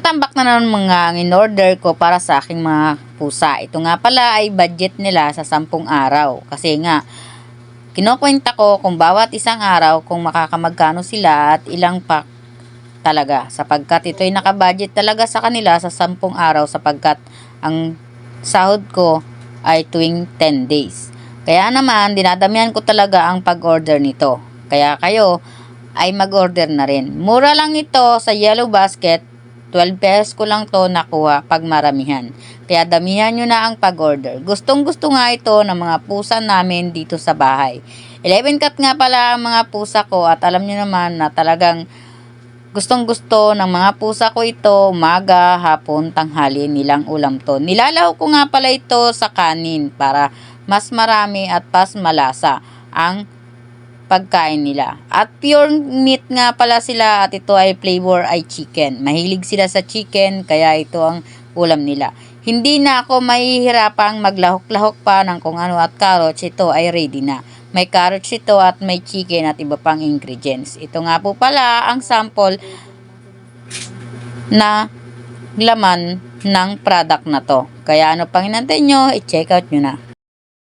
Tumatambak na naman mga in-order ko para sa aking mga pusa. Ito nga pala ay budget nila sa 10 araw. Kasi nga, kinukwenta ko kung bawat isang araw kung makakamagkano sila at ilang pack talaga. Sapagkat ito'y nakabudget talaga sa kanila sa 10 araw sapagkat ang sahod ko ay tuwing 10 days. Kaya naman, dinadamihan ko talaga ang pag-order nito. Kaya kayo ay mag-order na rin. Mura lang ito sa Yellow Basket. 12 pesos ko lang to nakuha pag maramihan. Kaya damihan nyo na ang pag-order. Gustong gusto nga ito ng mga pusa namin dito sa bahay. 11 cat nga pala ang mga pusa ko at alam nyo naman na talagang gustong gusto ng mga pusa ko ito umaga, hapon, tanghali nilang ulam to. Nilalaw ko nga pala ito sa kanin para mas marami at mas malasa ang pagkain nila. At pure meat nga pala sila at ito ay flavor ay chicken. Mahilig sila sa chicken kaya ito ang ulam nila. Hindi na ako mahihirapang maglahok-lahok pa ng kung ano at carrots. Ito ay ready na. May carrots ito at may chicken at iba pang ingredients. Ito nga po pala ang sample na laman ng product na to. Kaya ano pang inantay nyo, i-check out nyo na.